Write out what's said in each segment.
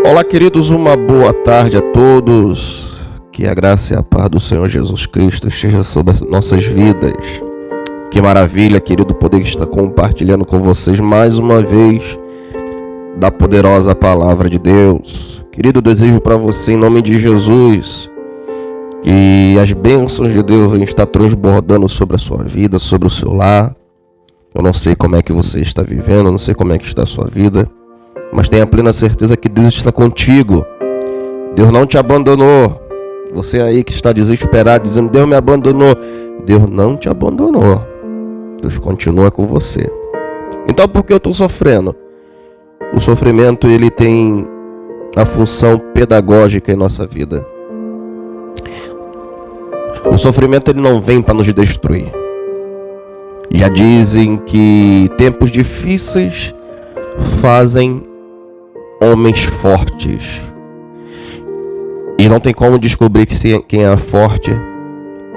Olá, queridos, uma boa tarde a todos. Que a graça e a paz do Senhor Jesus Cristo esteja sobre as nossas vidas. Que maravilha, querido, poder estar compartilhando com vocês mais uma vez da poderosa palavra de Deus. Querido, desejo para você, em nome de Jesus, que as bênçãos de Deus venham estar transbordando sobre a sua vida, sobre o seu lar. Eu não sei como é que você está vivendo, não sei como é que está a sua vida, mas tenha plena certeza que Deus está contigo. Deus não te abandonou. Você aí que está desesperado, dizendo: Deus me abandonou. Deus não te abandonou. Deus continua com você. Então, por que eu estou sofrendo? O sofrimento, ele tem a função pedagógica em nossa vida. O sofrimento, ele não vem para nos destruir. Já dizem que tempos difíceis fazem homens fortes. E não tem como descobrir quem é forte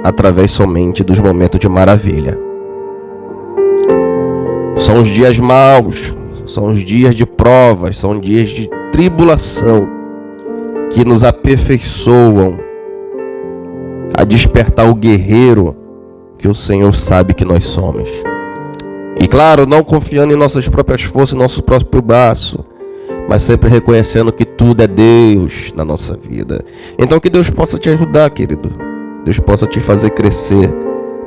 através somente dos momentos de maravilha. São os dias maus, são os dias de provas, são dias de tribulação que nos aperfeiçoam a despertar o guerreiro que o Senhor sabe que nós somos. E claro, não confiando em nossas próprias forças, em nosso próprio braço, mas sempre reconhecendo que tudo é Deus na nossa vida. Então que Deus possa te ajudar, querido. Deus possa te fazer crescer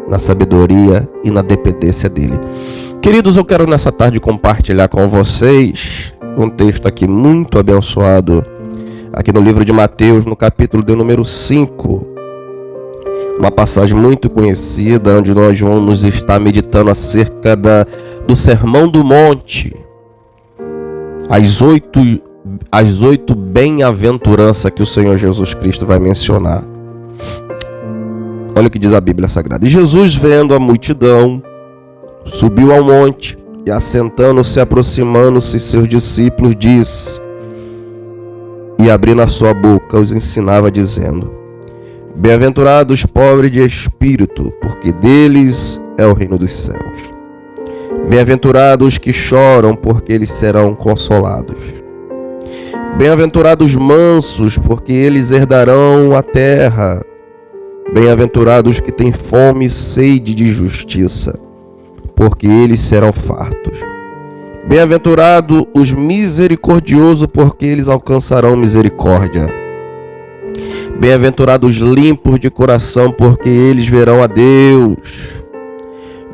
na sabedoria e na dependência dEle. Queridos, eu quero nessa tarde compartilhar com vocês um texto aqui muito abençoado, aqui no livro de Mateus, no capítulo de número 5. Uma passagem muito conhecida, onde nós vamos estar meditando acerca do Sermão do Monte. As oito bem-aventuranças que o Senhor Jesus Cristo vai mencionar. Olha o que diz a Bíblia Sagrada. E Jesus, vendo a multidão, subiu ao monte, e assentando-se, aproximando-se seus discípulos, disse, e abrindo a sua boca, os ensinava, dizendo: Bem-aventurados os pobres de espírito, porque deles é o reino dos céus. Bem-aventurados os que choram, porque eles serão consolados. Bem-aventurados os mansos, porque eles herdarão a terra. Bem-aventurados os que têm fome e sede de justiça, porque eles serão fartos. Bem-aventurados os misericordiosos, porque eles alcançarão misericórdia. Bem-aventurados os limpos de coração, porque eles verão a Deus.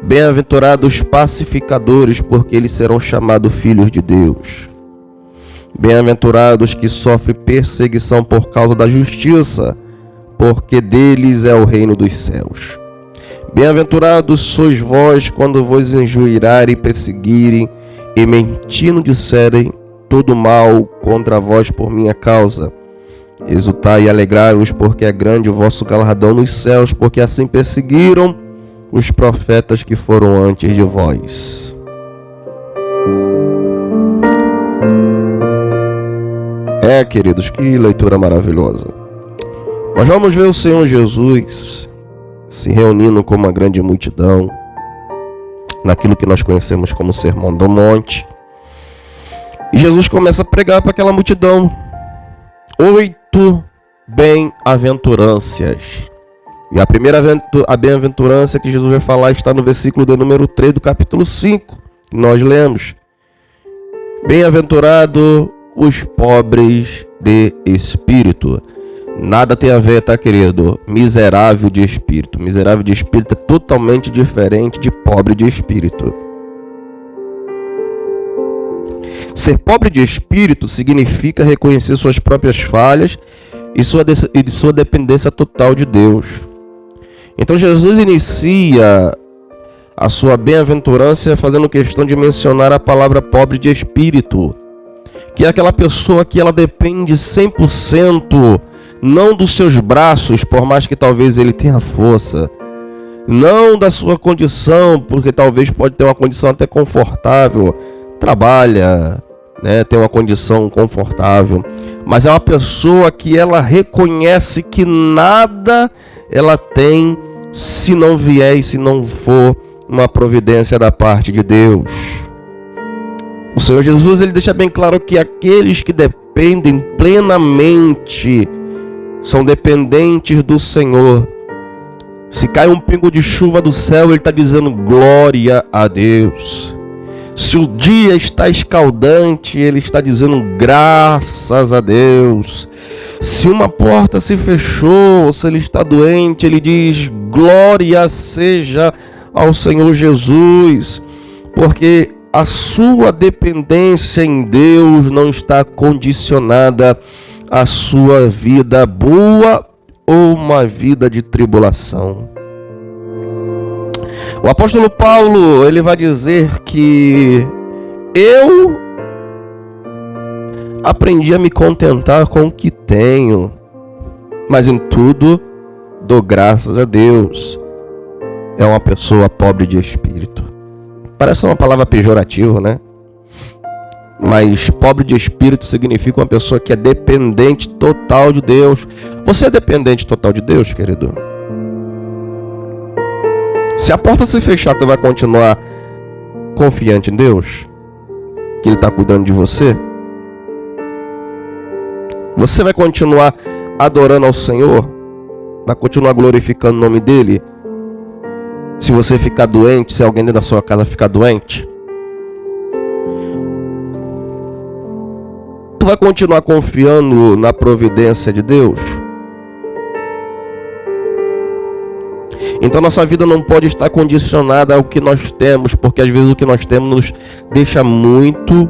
Bem-aventurados os pacificadores, porque eles serão chamados filhos de Deus. Bem-aventurados que sofrem perseguição por causa da justiça, porque deles é o reino dos céus. Bem-aventurados sois vós quando vos injuriarem, perseguirem e mentindo disserem todo mal contra vós por minha causa. Exultai e alegrai-vos, porque é grande o vosso galardão nos céus, porque assim perseguiram os profetas que foram antes de vós. Queridos, que leitura maravilhosa. Nós vamos ver o Senhor Jesus se reunindo com uma grande multidão, naquilo que nós conhecemos como Sermão do Monte. E Jesus começa a pregar para aquela multidão 8 bem-aventuranças. E a primeira bem-aventurança que Jesus vai falar está no versículo de número 3 do capítulo 5. Nós lemos: Bem-aventurado os pobres de espírito. Nada tem a ver, tá, querido? Miserável de espírito. Miserável de espírito é totalmente diferente de pobre de espírito. Ser pobre de espírito significa reconhecer suas próprias falhas e sua dependência total de Deus. Então Jesus inicia a sua bem-aventurança fazendo questão de mencionar a palavra pobre de espírito, que é aquela pessoa que ela depende 100%, não dos seus braços, por mais que talvez ele tenha força, não da sua condição, porque talvez pode ter uma condição até confortável, trabalha, tem uma condição confortável, mas é uma pessoa que ela reconhece que nada ela tem se não vier e se não for uma providência da parte de Deus. O Senhor Jesus, ele deixa bem claro que aqueles que dependem dependem plenamente, são dependentes do Senhor. Se cai um pingo de chuva do céu, Ele está dizendo glória a Deus. Se o dia está escaldante, Ele está dizendo graças a Deus. Se uma porta se fechou, ou se ele está doente, Ele diz glória seja ao Senhor Jesus. Porque a sua dependência em Deus não está condicionada à sua vida boa ou uma vida de tribulação. O apóstolo Paulo, ele vai dizer que eu aprendi a me contentar com o que tenho, mas em tudo dou graças a Deus. É uma pessoa pobre de espírito. Parece uma palavra pejorativa, né? Mas pobre de espírito significa uma pessoa que é dependente total de Deus. Você é dependente total de Deus, querido? Se a porta se fechar, tu vai continuar confiante em Deus? Que Ele está cuidando de você? Você vai continuar adorando ao Senhor? Vai continuar glorificando o nome dEle? Se você ficar doente, se alguém dentro da sua casa ficar doente, tu vai continuar confiando na providência de Deus? Então nossa vida não pode estar condicionada ao que nós temos, porque às vezes o que nós temos nos deixa muito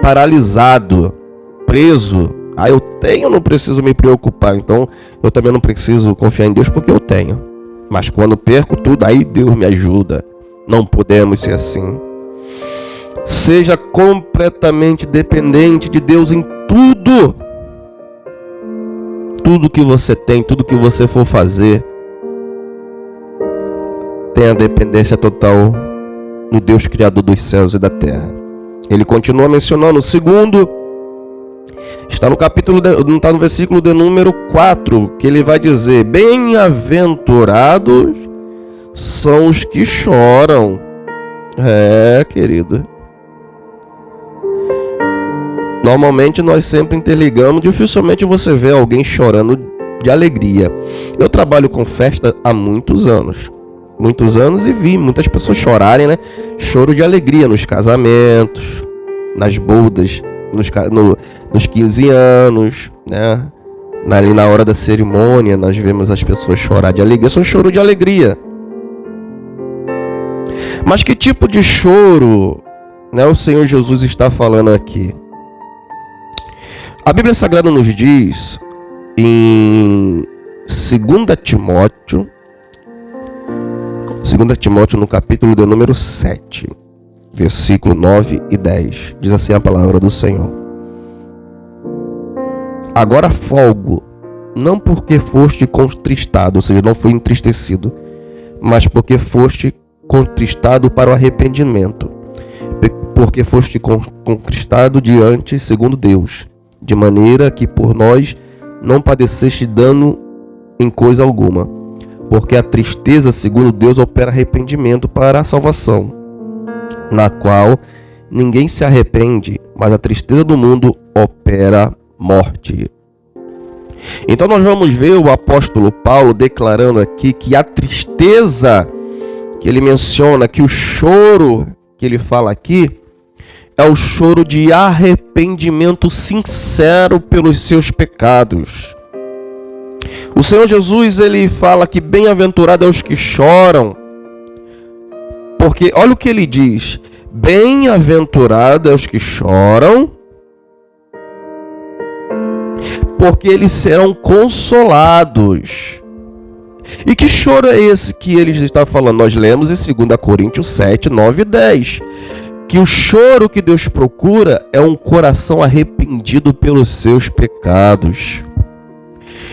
paralisado, preso. Eu tenho, não preciso me preocupar, então eu também não preciso confiar em Deus porque eu tenho. Mas quando perco tudo, aí Deus me ajuda. Não podemos ser assim. Seja completamente dependente de Deus em tudo. Tudo que você tem, tudo que você for fazer, tenha dependência total no Deus Criador dos céus e da terra. Ele continua mencionando o segundo, está no capítulo, não está no versículo de número 4, que ele vai dizer: bem-aventurados são os que choram. Querido. Normalmente nós sempre interligamos, dificilmente você vê alguém chorando de alegria. Eu trabalho com festa há muitos anos e vi muitas pessoas chorarem, né? Choro de alegria nos casamentos, nas bodas, nos 15 anos, né? Ali na hora da cerimônia nós vemos as pessoas chorar de alegria. Isso é um choro de alegria. Mas que tipo de choro, né, o Senhor Jesus está falando aqui? A Bíblia Sagrada nos diz em 2 Timóteo no capítulo de número 7, versículo 9 e 10, diz assim a palavra do Senhor: agora folgo, não porque foste contristado, ou seja, não fui entristecido, mas porque foste contristado para o arrependimento, porque foste contristado diante segundo Deus, de maneira que por nós não padeceste dano em coisa alguma, porque a tristeza segundo Deus opera arrependimento para a salvação, na qual ninguém se arrepende, mas a tristeza do mundo opera morte. Então nós vamos ver o apóstolo Paulo declarando aqui que a tristeza que ele menciona, que o choro que ele fala aqui, é o choro de arrependimento sincero pelos seus pecados. O Senhor Jesus, ele fala que bem-aventurado é os que choram, porque olha o que ele diz: bem-aventurado é os que choram, porque eles serão consolados. E que choro é esse que ele está falando? Nós lemos em 2 Coríntios 7, 9 e 10. Que o choro que Deus procura é um coração arrependido pelos seus pecados.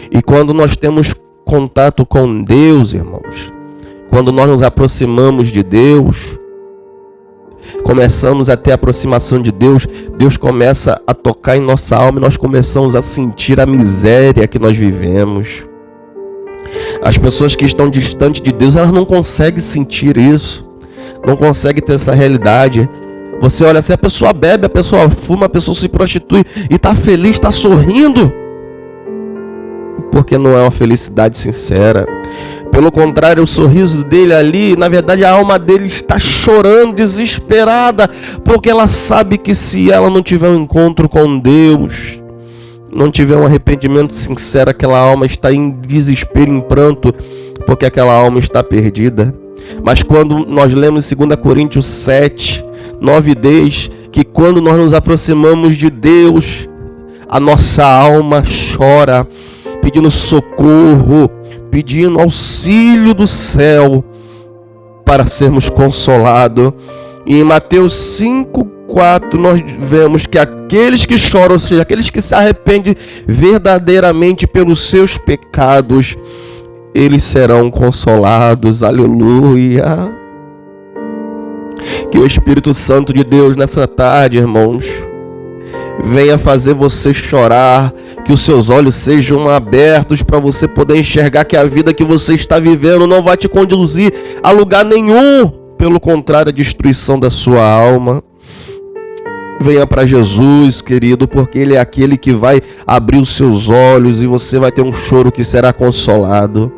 E quando nós temos contato com Deus, irmãos, quando nós nos aproximamos de Deus, começamos a ter aproximação de Deus, Deus começa a tocar em nossa alma e nós começamos a sentir a miséria que nós vivemos. As pessoas que estão distantes de Deus, elas não conseguem sentir isso, não conseguem ter essa realidade. Você olha assim, a pessoa bebe, a pessoa fuma, a pessoa se prostitui e está feliz, está sorrindo. Porque não é uma felicidade sincera. Pelo contrário, o sorriso dele ali, na verdade a alma dele está chorando, desesperada, porque ela sabe que se ela não tiver um encontro com Deus, não tiver um arrependimento sincero, aquela alma está em desespero, em pranto, porque aquela alma está perdida. Mas quando nós lemos em 2 Coríntios 7, 9 e 10, que quando nós nos aproximamos de Deus, a nossa alma chora, pedindo socorro, pedindo auxílio do céu para sermos consolados. E em Mateus 5:4 nós vemos que aqueles que choram, ou seja, aqueles que se arrependem verdadeiramente pelos seus pecados, eles serão consolados. Aleluia! Que o Espírito Santo de Deus nessa tarde, irmãos, venha fazer você chorar, que os seus olhos sejam abertos para você poder enxergar que a vida que você está vivendo não vai te conduzir a lugar nenhum, pelo contrário, a destruição da sua alma. Venha para Jesus, querido, porque Ele é aquele que vai abrir os seus olhos e você vai ter um choro que será consolado.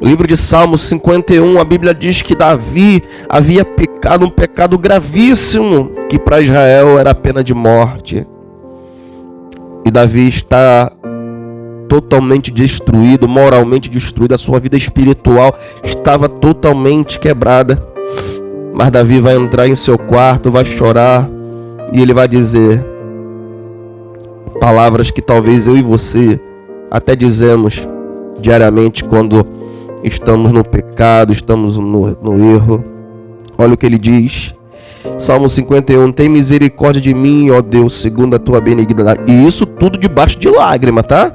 Livro de Salmos 51, a Bíblia diz que Davi havia pecado um pecado gravíssimo, que para Israel era a pena de morte. E Davi está totalmente destruído, moralmente destruído, a sua vida espiritual estava totalmente quebrada. Mas Davi vai entrar em seu quarto, vai chorar, e ele vai dizer palavras que talvez eu e você até dizemos diariamente quando estamos no pecado, estamos no erro. Olha o que ele diz. Salmo 51, tem misericórdia de mim, ó Deus, segundo a tua benignidade. E isso tudo debaixo de lágrima, tá?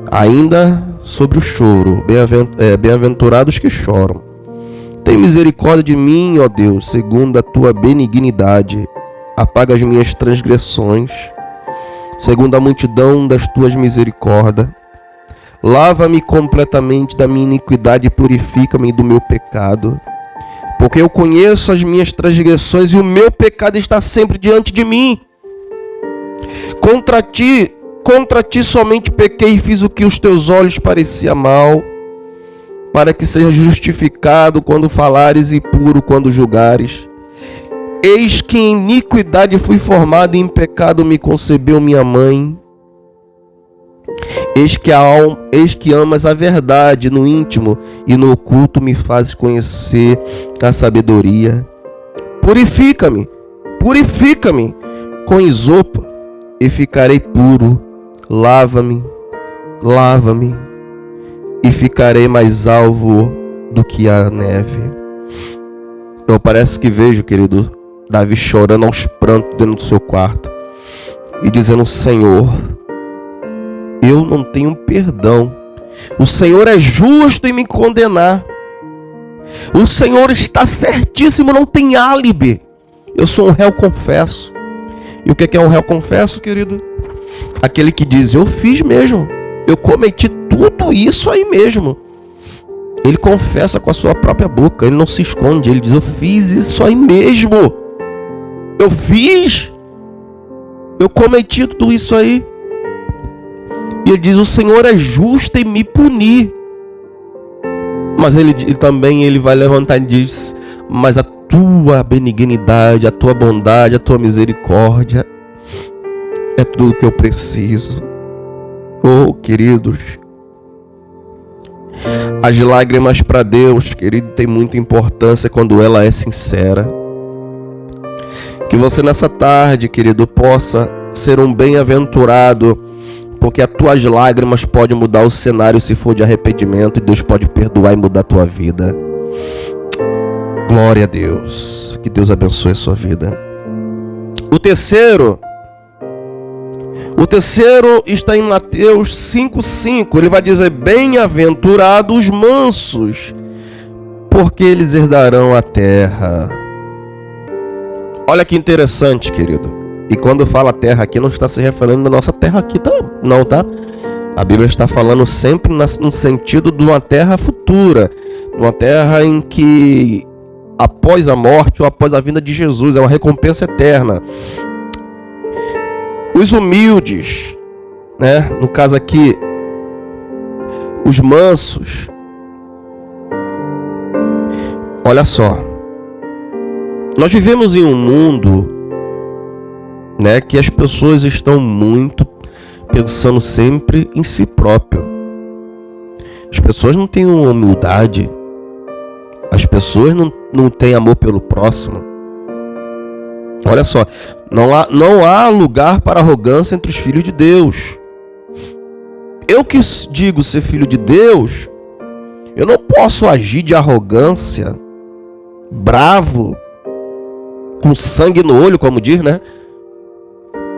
Ainda sobre o choro, bem-aventurados que choram. Tem misericórdia de mim, ó Deus, segundo a tua benignidade. Apaga as minhas transgressões, segundo a multidão das tuas misericórdias. Lava-me completamente da minha iniquidade e purifica-me do meu pecado. Porque eu conheço as minhas transgressões e o meu pecado está sempre diante de mim. Contra ti somente pequei e fiz o que os teus olhos parecia mal, para que seja justificado quando falares e puro quando julgares. Eis que em iniquidade fui formado e em pecado me concebeu minha mãe. Eis que amas a verdade no íntimo e no oculto me fazes conhecer a sabedoria. Purifica-me com isopo e ficarei puro. Lava-me e ficarei mais alvo do que a neve. Eu parece que vejo, querido, Davi chorando aos prantos dentro do seu quarto e dizendo: Senhor, eu não tenho perdão. O Senhor é justo em me condenar. O Senhor está certíssimo, não tem álibi. Eu sou um réu confesso. E o que é um réu confesso, querido? Aquele que diz: eu fiz mesmo. Eu cometi tudo isso aí mesmo. Ele confessa com a sua própria boca. Ele não se esconde. Ele diz: eu fiz isso aí mesmo. Eu fiz. Eu cometi tudo isso aí. E ele diz: o Senhor é justo em me punir. Mas ele também vai levantar e diz: mas a tua benignidade, a tua bondade, a tua misericórdia é tudo que eu preciso. Oh, queridos, as lágrimas para Deus, querido, tem muita importância quando ela é sincera. Que você nessa tarde, querido, possa ser um bem-aventurado, porque as tuas lágrimas podem mudar o cenário se for de arrependimento, e Deus pode perdoar e mudar a tua vida. Glória a Deus. Que Deus abençoe a sua vida. O terceiro está em Mateus 5:5. Ele vai dizer: bem-aventurados os mansos, porque eles herdarão a terra. Olha que interessante, querido. E quando fala terra aqui, não está se referindo à nossa terra aqui, não, tá? A Bíblia está falando sempre no sentido de uma terra futura, uma terra em que após a morte ou após a vinda de Jesus. É uma recompensa eterna. Os humildes, né? No caso aqui, os mansos. Olha só. Nós vivemos em um mundo, né, que as pessoas estão muito pensando sempre em si próprio. As pessoas não têm humildade. As pessoas não têm amor pelo próximo. Olha só, não há lugar para arrogância entre os filhos de Deus. Eu que digo ser filho de Deus, eu não posso agir de arrogância, bravo, com sangue no olho, como diz, né?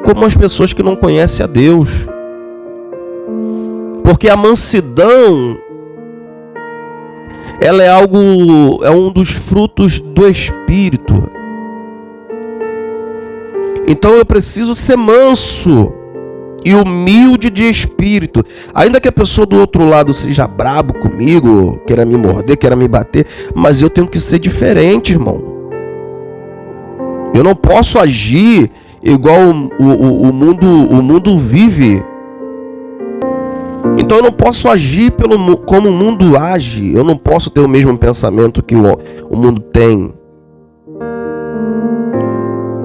Como as pessoas que não conhecem a Deus. Porque a mansidão, ela é um dos frutos do Espírito. Então eu preciso ser manso e humilde de espírito. Ainda que a pessoa do outro lado seja brabo comigo, queira me morder, queira me bater, mas eu tenho que ser diferente, irmão. Eu não posso agir igual o mundo vive. Então eu não posso agir como o mundo age. Eu não posso ter o mesmo pensamento que o mundo tem.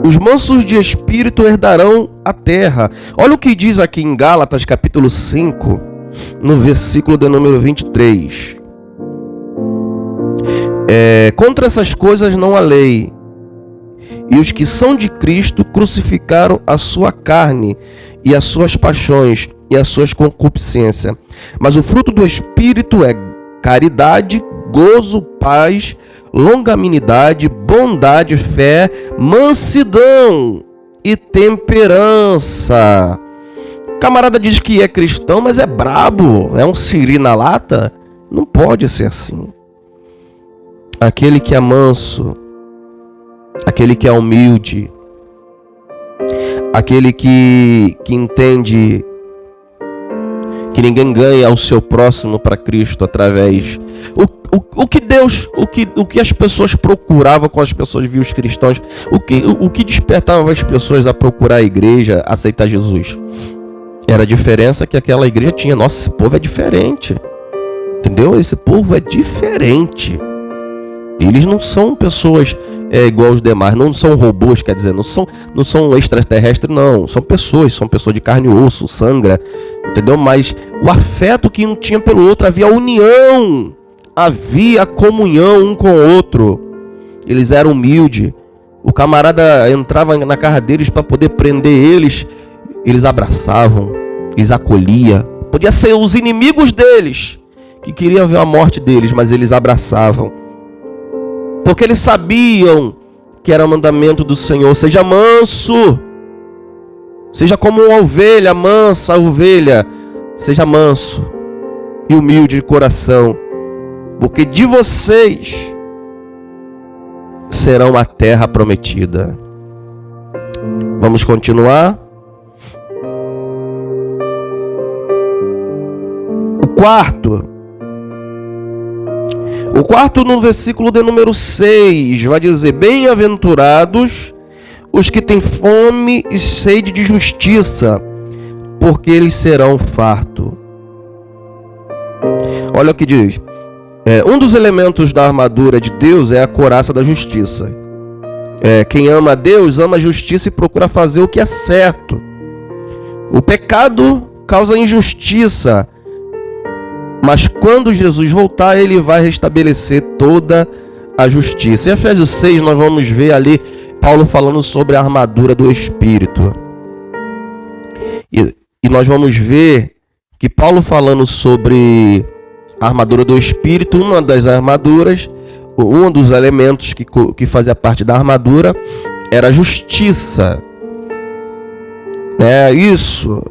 Os mansos de espírito herdarão a terra. Olha o que diz aqui em Gálatas capítulo 5, no versículo de número 23. Contra essas coisas não há lei. E os que são de Cristo crucificaram a sua carne e as suas paixões e as suas concupiscências. Mas o fruto do Espírito é caridade, gozo, paz, longanimidade, bondade, fé, mansidão e temperança. O camarada diz que é cristão, mas é brabo, é um siri na lata. Não pode ser assim. Aquele que é manso, aquele que é humilde, aquele que entende que ninguém ganha o seu próximo para Cristo através... O que as pessoas procuravam quando as pessoas viam os cristãos, o que despertava as pessoas a procurar a igreja, a aceitar Jesus? Era a diferença que aquela igreja tinha. Nossa, esse povo é diferente. Entendeu? Esse povo é diferente. Eles não são pessoas igual aos demais, não são robôs, quer dizer, não são extraterrestres, não. São pessoas de carne e osso, sangra, entendeu? Mas o afeto que um tinha pelo outro, havia união, havia comunhão um com o outro. Eles eram humildes. O camarada entrava na casa deles para poder prender eles, eles abraçavam, eles acolhiam. Podia ser os inimigos deles, que queriam ver a morte deles, mas eles abraçavam. Porque eles sabiam que era o mandamento do Senhor. Seja manso. Seja como uma ovelha, mansa ovelha. Seja manso e humilde de coração. Porque de vocês será uma terra prometida. Vamos continuar. O quarto no versículo de número 6 vai dizer: bem-aventurados os que têm fome e sede de justiça, porque eles serão fartos. Olha o que diz. Um dos elementos da armadura de Deus é a couraça da justiça. Quem ama a Deus ama a justiça e procura fazer o que é certo. O pecado causa injustiça, mas quando Jesus voltar, ele vai restabelecer toda a justiça. Em Efésios 6, nós vamos ver ali Paulo falando sobre a armadura do Espírito. E nós vamos ver que Paulo falando sobre a armadura do Espírito, uma das armaduras, um dos elementos que fazia parte da armadura era a justiça. Isso.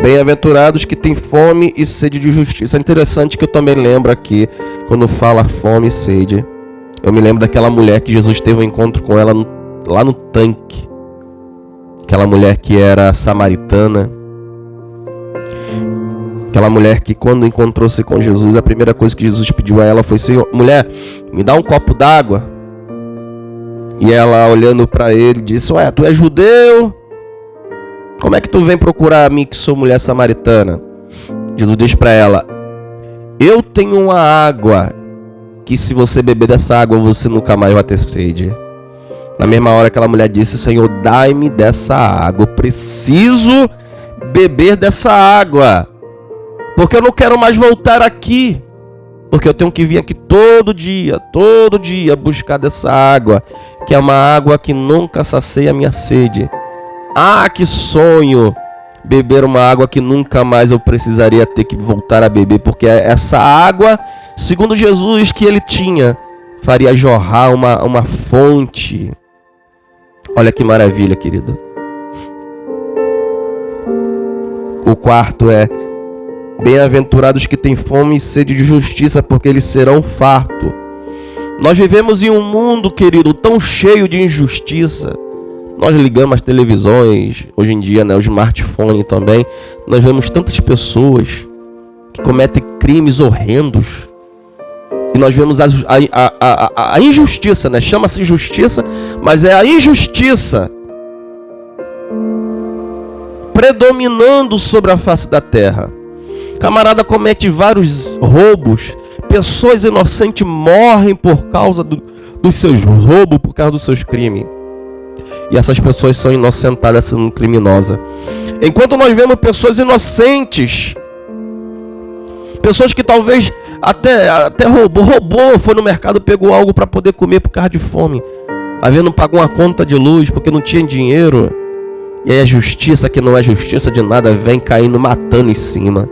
Bem-aventurados que têm fome e sede de justiça. É interessante que eu também lembro aqui, quando fala fome e sede, eu me lembro daquela mulher que Jesus teve um encontro com ela lá no tanque. Aquela mulher que era samaritana. Aquela mulher que quando encontrou-se com Jesus, a primeira coisa que Jesus pediu a ela foi: Senhor, mulher, me dá um copo d'água. E ela, olhando para ele, disse: ué, tu é judeu? Como é que tu vem procurar a mim que sou mulher samaritana? Jesus diz para ela: eu tenho uma água que se você beber dessa água você nunca mais vai ter sede. Na mesma hora aquela mulher disse: Senhor, dai-me dessa água, eu preciso beber dessa água, porque eu não quero mais voltar aqui, porque eu tenho que vir aqui todo dia buscar dessa água, que é uma água que nunca sacia a minha sede. Ah, que sonho beber uma água que nunca mais eu precisaria ter que voltar a beber, porque essa água, segundo Jesus, que ele tinha, faria jorrar uma fonte. Olha que maravilha, querido. O quarto é: bem-aventurados que têm fome e sede de justiça, porque eles serão fartos. Nós vivemos em um mundo, querido, tão cheio de injustiça. Nós ligamos as televisões, hoje em dia, né, o smartphone também. Nós vemos tantas pessoas que cometem crimes horrendos. E nós vemos a injustiça, né? Chama-se justiça, mas é a injustiça predominando sobre a face da terra. Camarada comete vários roubos, pessoas inocentes morrem por causa dos seus roubos, por causa dos seus crimes. E essas pessoas são inocentadas sendo criminosas. Enquanto nós vemos pessoas inocentes, pessoas que talvez até roubou, foi no mercado, pegou algo para poder comer por causa de fome, às vezes não pagou uma conta de luz porque não tinha dinheiro. E aí a justiça, que não é justiça de nada, vem caindo, matando em cima.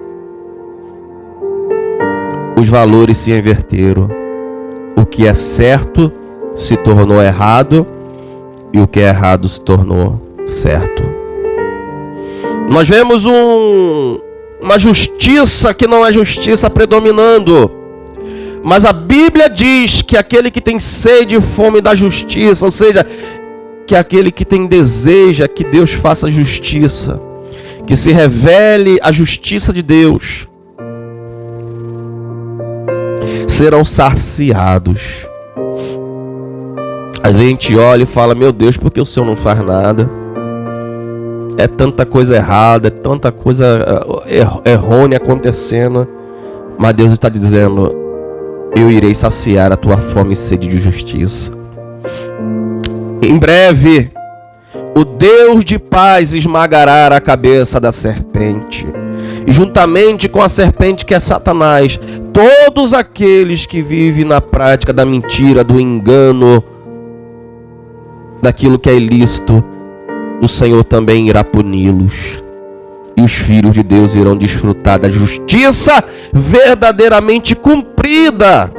Os valores se inverteram. O que é certo se tornou errado, e o que é errado se tornou certo. Nós vemos uma justiça que não é justiça predominando. Mas a Bíblia diz que aquele que tem sede e fome da justiça, ou seja, que aquele que tem deseja que Deus faça justiça, que se revele a justiça de Deus, serão saciados. Às vezes a gente olha e fala: meu Deus, por que o Senhor não faz nada? É tanta coisa errada, é tanta coisa errônea acontecendo. Mas Deus está dizendo: eu irei saciar a tua fome e sede de justiça. Em breve, o Deus de paz esmagará a cabeça da serpente, e juntamente com a serpente, que é Satanás, todos aqueles que vivem na prática da mentira, do engano, daquilo que é ilícito, o Senhor também irá puni-los. E os filhos de Deus irão desfrutar da justiça verdadeiramente cumprida,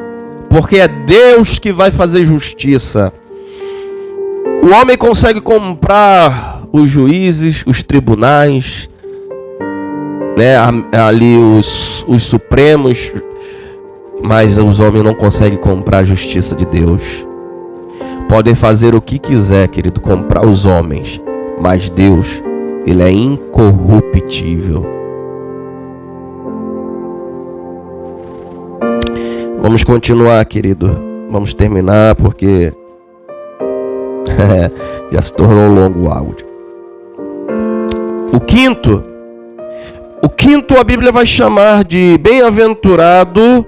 porque é Deus que vai fazer justiça. O homem consegue comprar os juízes, os tribunais, né, ali os supremos, mas os homens não conseguem comprar a justiça de Deus. Podem fazer o que quiser, querido, comprar os homens, mas Deus, ele é incorruptível. Vamos continuar, querido. Vamos terminar porque já se tornou um longo áudio. O quinto a Bíblia vai chamar de bem-aventurado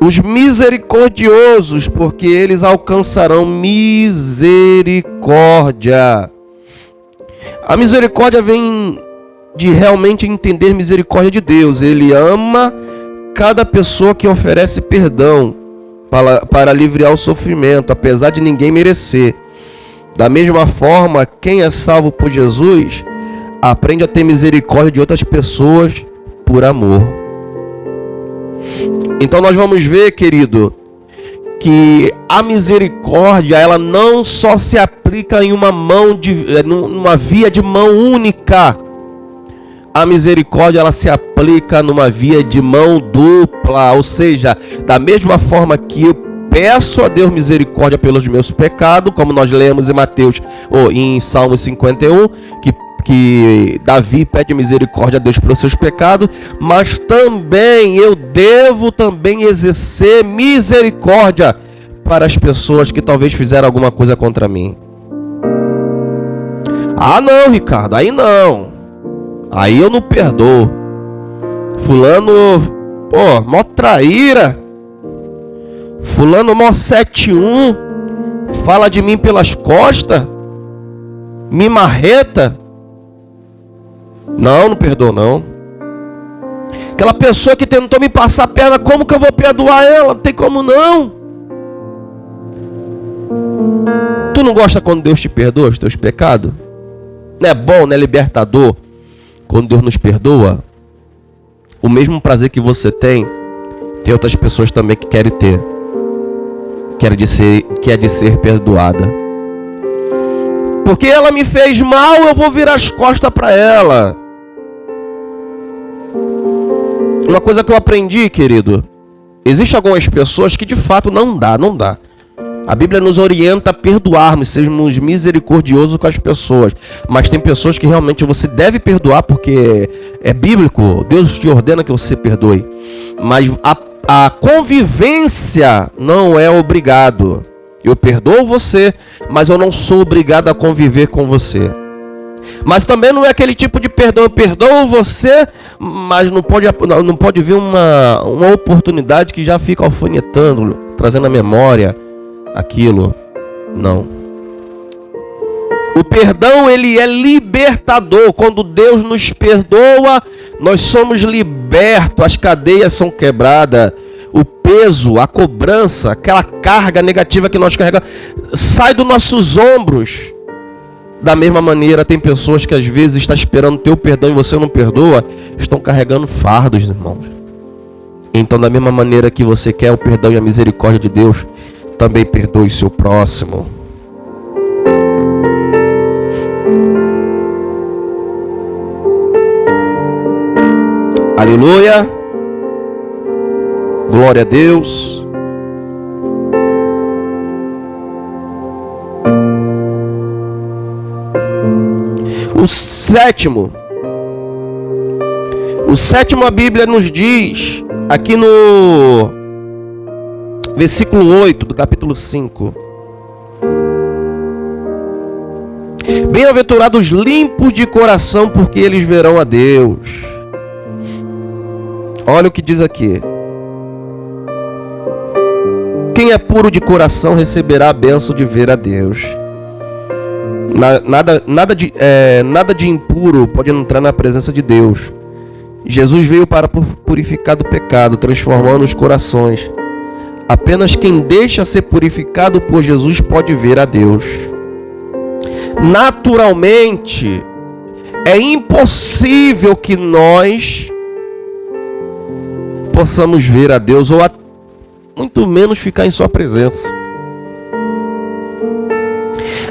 os misericordiosos, porque eles alcançarão misericórdia. A misericórdia vem de realmente entender misericórdia de Deus. Ele ama cada pessoa que oferece perdão para aliviar o sofrimento, apesar de ninguém merecer. Da mesma forma, quem é salvo por Jesus aprende a ter misericórdia de outras pessoas por amor. Então nós vamos ver, querido, que a misericórdia, ela não só se aplica em numa via de mão única. A misericórdia, ela se aplica numa via de mão dupla, ou seja, da mesma forma que eu peço a Deus misericórdia pelos meus pecados, como nós lemos em Mateus, ou em Salmo 51, que que Davi pede misericórdia a Deus pelos seus pecados, mas também eu devo também exercer misericórdia para as pessoas que talvez fizeram alguma coisa contra mim. Ah não, Ricardo, aí não. Aí eu não perdoo. Fulano, mó traíra. Fulano mó 71. Fala de mim pelas costas. Me marreta. Não perdoo não. Aquela pessoa que tentou me passar a perna, como que eu vou perdoar ela? Não tem como não. Tu não gosta quando Deus te perdoa os teus pecados? Não é bom, não é libertador quando Deus nos perdoa? O mesmo prazer que você tem outras pessoas também que querem ter. Que é de ser perdoada. Porque ela me fez mal, eu vou virar as costas para ela. Uma coisa que eu aprendi, querido, existem algumas pessoas que de fato não dá. A Bíblia nos orienta a perdoarmos, sermos misericordiosos com as pessoas. Mas tem pessoas que realmente você deve perdoar porque é bíblico. Deus te ordena que você perdoe. Mas a convivência não é obrigado. Eu perdoo você, mas eu não sou obrigado a conviver com você. Mas também não é aquele tipo de perdão. Eu perdoo você, mas não pode vir uma oportunidade que já fica alfinetando, trazendo à memória aquilo. Não. O perdão, ele é libertador. Quando Deus nos perdoa, nós somos libertos. As cadeias são quebradas. O peso, a cobrança, aquela carga negativa que nós carregamos, sai dos nossos ombros. Da mesma maneira, tem pessoas que às vezes estão esperando teu perdão e você não perdoa, estão carregando fardos, irmãos. Então, da mesma maneira que você quer o perdão e a misericórdia de Deus, também perdoe seu próximo. Aleluia. Glória a Deus. O sétimo, a Bíblia nos diz, aqui no versículo 8 do capítulo 5. Bem-aventurados limpos de coração, porque eles verão a Deus. Olha o que diz aqui. Quem é puro de coração receberá a bênção de ver a Deus. Nada de impuro pode entrar na presença de Deus. Jesus veio para purificar do pecado, transformando os corações. Apenas quem deixa ser purificado por Jesus pode ver a Deus. Naturalmente, é impossível que nós possamos ver a Deus, ou muito menos ficar em sua presença.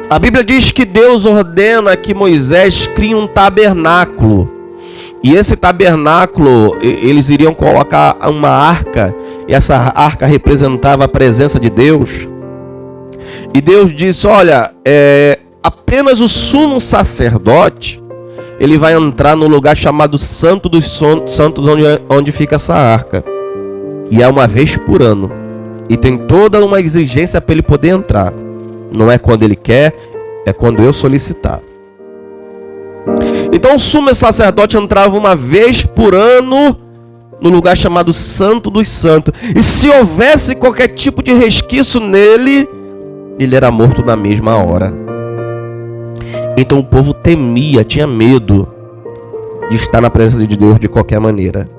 A Bíblia diz que Deus ordena que Moisés crie um tabernáculo. E esse tabernáculo, eles iriam colocar uma arca. E essa arca representava a presença de Deus. E Deus disse, olha, apenas o sumo sacerdote, ele vai entrar no lugar chamado Santo dos Santos, onde fica essa arca. E é uma vez por ano. E tem toda uma exigência para ele poder entrar. Não é quando ele quer, é quando eu solicitar. Então o sumo sacerdote entrava uma vez por ano no lugar chamado Santo dos Santos. E se houvesse qualquer tipo de resquício nele, ele era morto na mesma hora. Então o povo temia, tinha medo de estar na presença de Deus de qualquer maneira.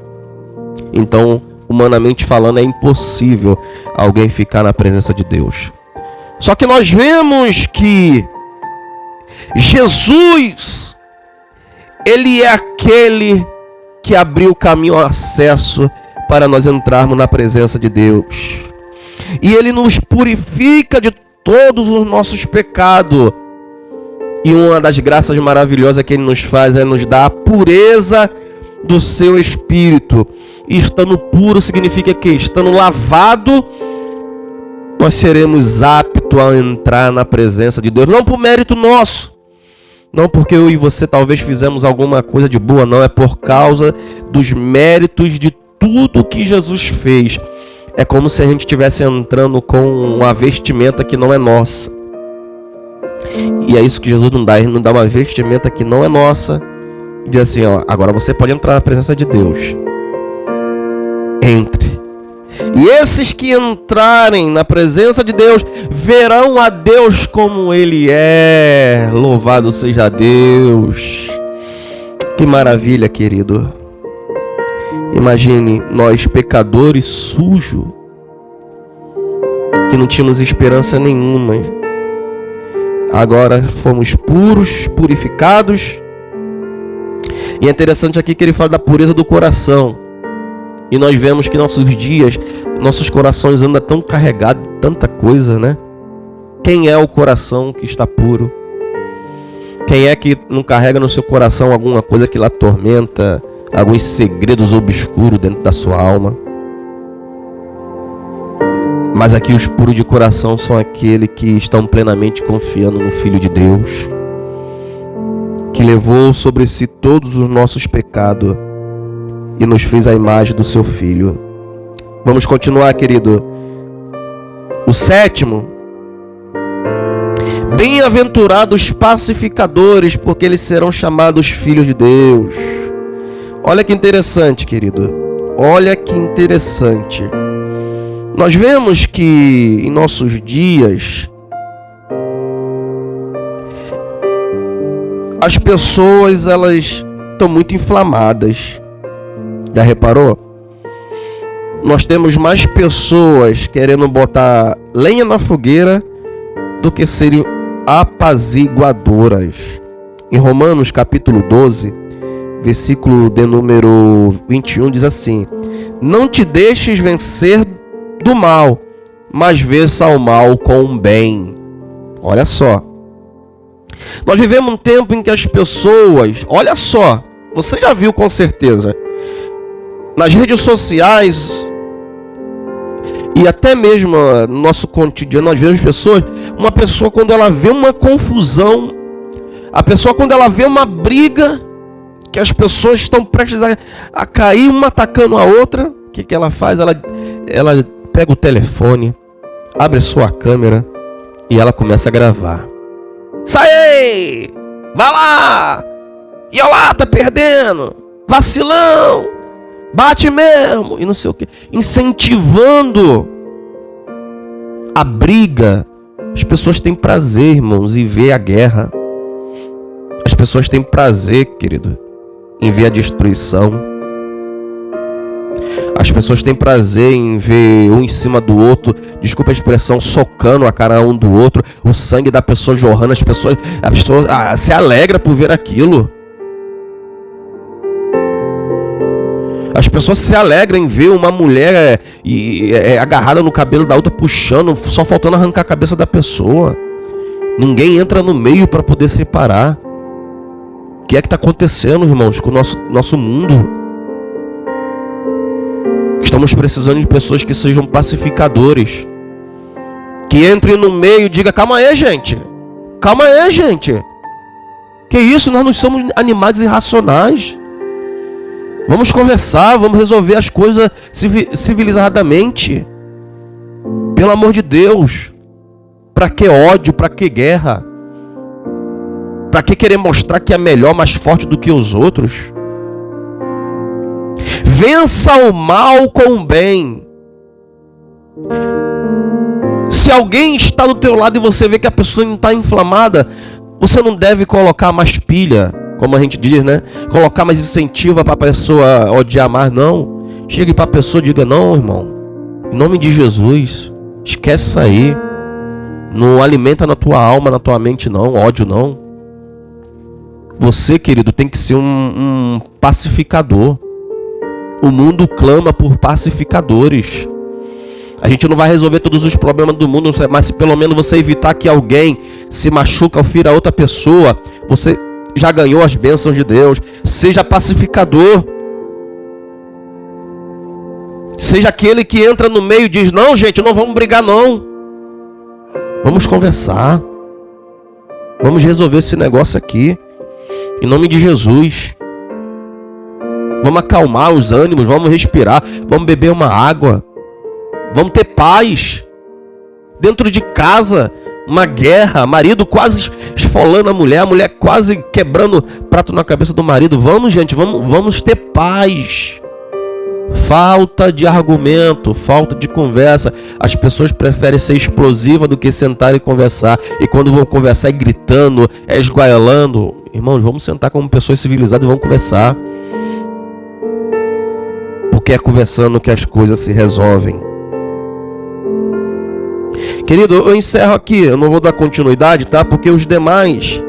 Então, humanamente falando, é impossível alguém ficar na presença de Deus. Só que nós vemos que Jesus, ele é aquele que abriu o caminho, o acesso para nós entrarmos na presença de Deus. E ele nos purifica de todos os nossos pecados. E uma das graças maravilhosas que ele nos faz é nos dar a pureza do seu espírito. E estando puro significa que, estando lavado, nós seremos aptos a entrar na presença de Deus. Não por mérito nosso, Não porque eu e você talvez fizemos alguma coisa de boa, não. É por causa dos méritos de tudo que Jesus fez. É como se a gente estivesse entrando com uma vestimenta que não é nossa. E é isso que Jesus não dá. Ele não dá uma vestimenta que não é nossa. E diz assim, ó, agora você pode entrar na presença de Deus. Entre. E esses que entrarem na presença de Deus verão a Deus como Ele é. Louvado seja Deus. Que maravilha, querido. Imagine nós pecadores sujos, que não tínhamos esperança nenhuma. Agora fomos puros, purificados. E é interessante aqui que ele fala da pureza do coração. E nós vemos que nossos dias, nossos corações andam tão carregados de tanta coisa, né? Quem é o coração que está puro? Quem é que não carrega no seu coração alguma coisa que lhe atormenta, alguns segredos obscuros dentro da sua alma? Mas aqui os puros de coração são aqueles que estão plenamente confiando no Filho de Deus, que levou sobre si todos os nossos pecados e nos fez a imagem do seu Filho. Vamos continuar, querido. O sétimo. Bem-aventurados pacificadores, porque eles serão chamados filhos de Deus. Olha que interessante, querido. Olha que interessante. Nós vemos que em nossos dias as pessoas, elas estão muito inflamadas. Já reparou? Nós temos mais pessoas querendo botar lenha na fogueira do que serem apaziguadoras. Em Romanos capítulo 12, versículo de número 21, diz assim: não te deixes vencer do mal, mas vença o mal com o bem. Olha só. Nós vivemos um tempo em que as pessoas, olha só, você já viu com certeza, nas redes sociais e até mesmo no nosso cotidiano, nós vemos pessoas, uma pessoa quando ela vê uma confusão, a pessoa quando ela vê uma briga, que as pessoas estão prestes a cair, uma atacando a outra, o que ela faz? Ela pega o telefone, abre a sua câmera e ela começa a gravar. Sai! Vai lá! E olha lá, tá perdendo! Vacilão! Bate mesmo! E não sei o que. Incentivando a briga. As pessoas têm prazer, irmãos, em ver a guerra. As pessoas têm prazer, querido, em ver a destruição. As pessoas têm prazer em ver um em cima do outro, desculpa a expressão, socando a cara um do outro, o sangue da pessoa jorrando, a pessoa se alegra por ver aquilo. As pessoas se alegram em ver uma mulher agarrada no cabelo da outra, puxando, só faltando arrancar a cabeça da pessoa. Ninguém entra no meio para poder separar. O que é que está acontecendo, irmãos, com o nosso mundo? Estamos precisando de pessoas que sejam pacificadores, que entrem no meio e digam: calma aí, gente. Calma aí, gente. Que isso? Nós não somos animais irracionais. Vamos conversar, vamos resolver as coisas civilizadamente. Pelo amor de Deus. Para que ódio? Para que guerra? Para que querer mostrar que é melhor, mais forte do que os outros? Vença o mal com o bem. Se alguém está do teu lado e você vê que a pessoa não está inflamada, você não deve colocar mais pilha, como a gente diz, né? Colocar mais incentiva para a pessoa odiar mais, não. Chegue para a pessoa e diga: não, irmão, em nome de Jesus, esquece isso aí. Não alimenta na tua alma, na tua mente, não. Ódio, não. Você, querido, tem que ser um pacificador. O mundo clama por pacificadores. A gente não vai resolver todos os problemas do mundo, mas se pelo menos você evitar que alguém se machuque ou fira outra pessoa, você já ganhou as bênçãos de Deus. Seja pacificador. Seja aquele que entra no meio e diz: não, gente, não vamos brigar, não. Vamos conversar. Vamos resolver esse negócio aqui, em nome de Jesus. Vamos acalmar os ânimos, vamos respirar, vamos beber uma água, vamos ter paz. Dentro de casa, uma guerra, marido quase esfolando a mulher quase quebrando prato na cabeça do marido. Vamos, gente, vamos ter paz. Falta de argumento, falta de conversa. As pessoas preferem ser explosivas do que sentar e conversar. E quando vão conversar é gritando, é esgoelando. Irmãos, vamos sentar como pessoas civilizadas e vamos conversar. Porque é conversando que as coisas se resolvem. Querido, eu encerro aqui. Eu não vou dar continuidade, tá? Porque as demais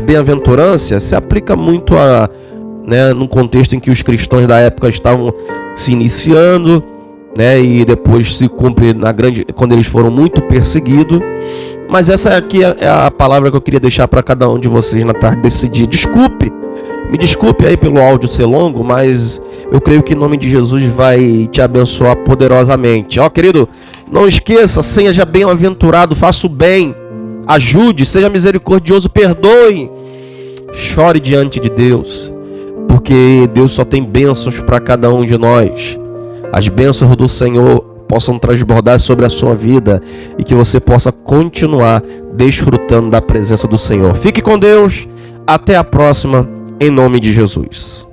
bem-aventuranças se aplica muito a, né, num contexto em que os cristãos da época estavam se iniciando, né, e depois se cumpre quando eles foram muito perseguidos. Mas essa aqui é a palavra que eu queria deixar para cada um de vocês na tarde desse dia. Me desculpe aí pelo áudio ser longo, mas eu creio que em nome de Jesus vai te abençoar poderosamente. Ó, querido, não esqueça, seja bem-aventurado, faça o bem, ajude, seja misericordioso, perdoe, chore diante de Deus, porque Deus só tem bênçãos para cada um de nós. As bênçãos do Senhor possam transbordar sobre a sua vida e que você possa continuar desfrutando da presença do Senhor. Fique com Deus, até a próxima, em nome de Jesus.